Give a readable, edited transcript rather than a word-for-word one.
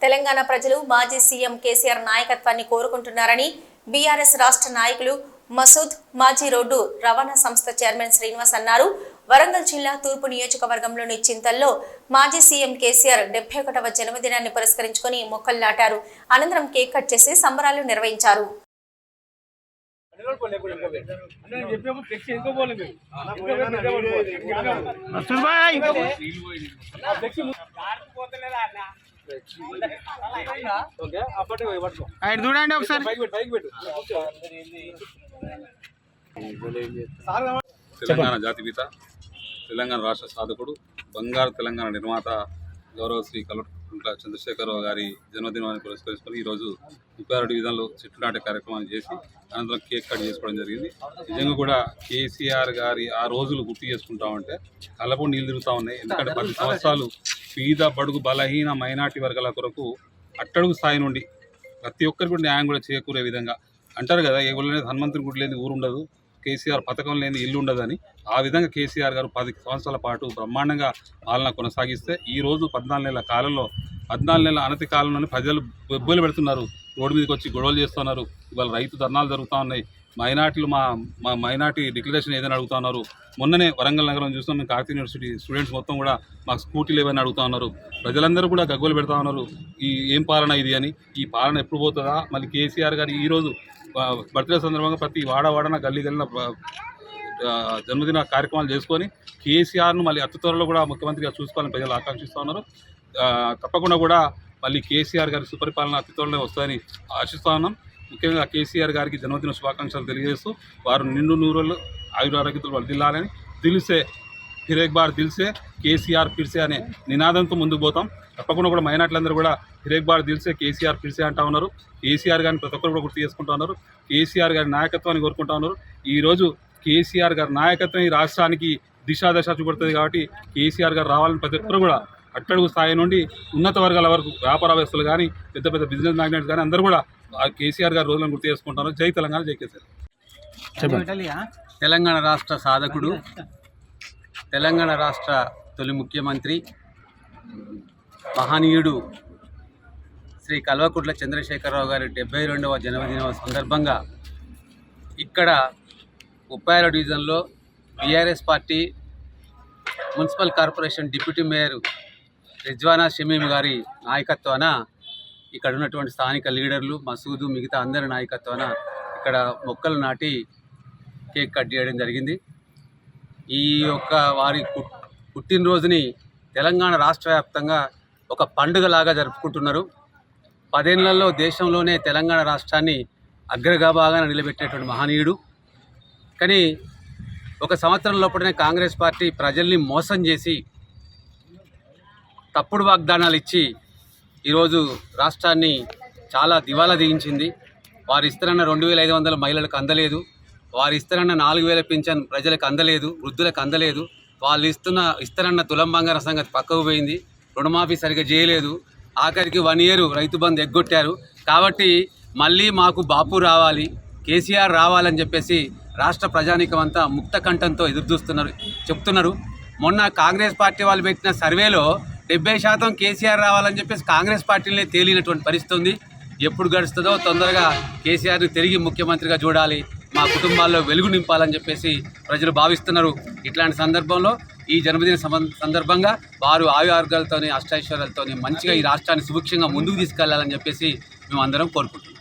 తెలంగాణ ప్రజలు మాజీ సీఎం కేసీఆర్ నాయకత్వాన్ని కోరుకుంటున్నారని బీఆర్ఎస్ రాష్ట్ర నాయకులు మసూద్, మాజీ రోడ్డు రవాణా సంస్థ చైర్మన్ శ్రీనివాస్ అన్నారు. వరంగల్ జిల్లా తూర్పు నియోజకవర్గంలోని చింతల్లో మాజీ సీఎం కేసీఆర్ 71వ జన్మదినాన్ని పురస్కరించుకుని మొక్కలు నాటారు. అనంతరం కేక్ కట్ చేసి సంబరాలు నిర్వహించారు. చూడండి ఒకసారి. తెలంగాణ జాతిపిత, తెలంగాణ రాష్ట్ర సాధకుడు, బంగారు తెలంగాణ నిర్మాత గౌరవ శ్రీ కల్వకుంట్ల చంద్రశేఖరరావు గారి జన్మదినాన్ని పురస్కరించుకొని ఈరోజు 36 డివిజన్లో చెట్లు నాటే కార్యక్రమాన్ని చేసి అనంతరం కేక్ కట్ చేసుకోవడం జరిగింది. నిజంగా కూడా కేసీఆర్ గారి ఆ రోజులు గుర్తు చేసుకుంటామంటే కళ్ళపు నీళ్ళు తిరుగుతూ ఉన్నాయి. ఎందుకంటే 10 సంవత్సరాలు పేద, బడుగు, బలహీన, మైనార్టీ వర్గాల కొరకు అట్టడుగు స్థాయి నుండి ప్రతి ఒక్కరికి కూడా న్యాయం కూడా చేకూరే విధంగా అంటారు కదా, ఏ ఊళ్ళో హనుమంతుని గుడి లేని ఊరు ఉండదు, కేసీఆర్ పథకం లేని ఇల్లు ఉండదని. ఆ విధంగా కేసీఆర్ గారు 10 సంవత్సరాల పాటు బ్రహ్మాండంగా పాలన కొనసాగిస్తే ఈరోజు 14 నెలల కాలంలో 14 నెలల అనతి కాలంలోనే ప్రజలు బొబ్బులు పెడుతున్నారు, రోడ్డు మీదకి వచ్చి గొడవలు చేస్తున్నారు. ఇవాళ రైతు ధర్నాలు జరుగుతూ ఉన్నాయి. మైనార్టీలు మా మైనార్టీ డిక్లరేషన్ ఏదైనా అడుగుతూ ఉన్నారు. మొన్ననే వరంగల్ నగరం చూస్తాం, మేము కాకతీయ యూనివర్సిటీ స్టూడెంట్స్ మొత్తం కూడా మాకు స్కూటీలు ఏమైనా అడుగుతూ ఉన్నారు. ప్రజలందరూ కూడా గగ్గోలు పెడతా ఉన్నారు, ఈ ఏం పాలన ఇది అని. ఈ పాలన ఎప్పుడు పోతుందా? మళ్ళీ కేసీఆర్ గారు ఈరోజు బర్త్డే సందర్భంగా ప్రతి వాడవాడన గల్లీ గల్లిన జన్మదిన కార్యక్రమాలు చేసుకొని కేసీఆర్ను మళ్ళీ అతి త్వరలో కూడా ముఖ్యమంత్రిగా చూసుకోవాలని ప్రజలు ఆకాంక్షిస్తూ ఉన్నారు. తప్పకుండా కూడా మళ్ళీ కేసీఆర్ గారి సుపరిపాలన అతి త్వరలో వస్తుందని ఆశిస్తూ ఉన్నాం. ముఖ్యంగా కేసీఆర్ గారికి జన్మదిన శుభాకాంక్షలు తెలియజేస్తూ వారు నిండు నూరులు ఆయురారోగ్యతలు వర్ధిల్లాలని, దిల్సే ఫిర్ ఏక్ బార్ దిల్సే కేసీఆర్ ఫిర్సే అనే నినాదంతో ముందుకు పోతాం. తప్పకుండా కూడా మైనార్టీలందరూ కూడా ఫిర్ ఏక్ బార్ దిల్సే కేసీఆర్ ఫిర్సే అంటూ ఉన్నారు. కేసీఆర్ గారిని ప్రతి ఒక్కరు కూడా గుర్తు చేసుకుంటూ ఉన్నారు. కేసీఆర్ గారి నాయకత్వాన్ని కోరుకుంటూ ఉన్నారు. ఈరోజు కేసీఆర్ గారి నాయకత్వం ఈ రాష్ట్రానికి దిశాదశ చూపడుతుంది. కాబట్టి కేసీఆర్ గారు రావాలని ప్రతి ఒక్కరు కూడా అట్టడుగు స్థాయి నుండి ఉన్నత వర్గాల వరకు వ్యాపారవేత్తలు కానీ పెద్ద పెద్ద బిజినెస్ మ్యాగ్నెట్స్ కానీ అందరూ కూడా కేసీఆర్ గారి రోజులను గుర్తు చేసుకుంటున్నారు. జై తెలంగాణ, జై కేసీఆర్. తెలంగాణ రాష్ట్ర సాధకుడు, తెలంగాణ రాష్ట్ర తొలి ముఖ్యమంత్రి, మహనీయుడు శ్రీ కల్వకుంట్ల చంద్రశేఖరరావు గారి 72వ జన్మదినం సందర్భంగా ఇక్కడ 36 డివిజన్లో BRS party municipal corporation deputy mayor Rizwana Shamim గారి నాయకత్వాన ఇక్కడ ఉన్నటువంటి స్థానిక లీడర్లు, మసూదు, మిగతా అందరి నాయకత్వాన ఇక్కడ మొక్కలు నాటి కేక్ కట్ చేయడం జరిగింది. ఈ యొక్క వారి పుట్టినరోజుని తెలంగాణ రాష్ట్ర వ్యాప్తంగా ఒక పండుగలాగా జరుపుకుంటున్నారు. 10 ఏళ్లలో దేశంలోనే తెలంగాణ రాష్ట్రాన్ని అగ్రభాగాన నిలబెట్టినటువంటి మహనీయుడు. కానీ ఒక సంవత్సరం లోపలనే కాంగ్రెస్ పార్టీ ప్రజల్ని మోసం చేసి తప్పుడు వాగ్దానాలు ఇచ్చి ఈరోజు రాష్ట్రాన్ని చాలా దివాలా దిగించింది. వారు ఇస్తారన్న 2500 మహిళలకు అందలేదు, వారు ఇస్తారన్న 4000 పింఛన్ ప్రజలకు అందలేదు, వృద్ధులకు అందలేదు. వాళ్ళు ఇస్తారన్న తులం బంగారం సంగతి పక్కకు పోయింది, రుణమాఫీ సరిగ్గా చేయలేదు, ఆఖరికి 1 year రైతు బంధు ఎగ్గొట్టారు. కాబట్టి మళ్ళీ మాకు బాపు రావాలి, కేసీఆర్ రావాలని చెప్పేసి రాష్ట్ర ప్రజానీకం అంతా ముక్త కంఠంతో చెప్తున్నారు. మొన్న కాంగ్రెస్ పార్టీ వాళ్ళు పెట్టిన సర్వేలో 70% కేసీఆర్ రావాలని చెప్పేసి కాంగ్రెస్ పార్టీలనే తేలినటువంటి పరిస్థితి ఉంది. ఎప్పుడు గడుస్తుందో తొందరగా కేసీఆర్ని తిరిగి ముఖ్యమంత్రిగా చూడాలి, మా కుటుంబాల్లో వెలుగు నింపాలని చెప్పేసి ప్రజలు భావిస్తున్నారు. ఇట్లాంటి సందర్భంలో ఈ జన్మదిన సందర్భంగా వారు ఆయుర్వేదాలతోని, అష్టైశ్వర్యాలతోని మంచిగా ఈ రాష్ట్రాన్ని సుభిక్షంగా ముందుకు తీసుకెళ్లాలని చెప్పేసి మేము అందరం కోరుకుంటున్నాం.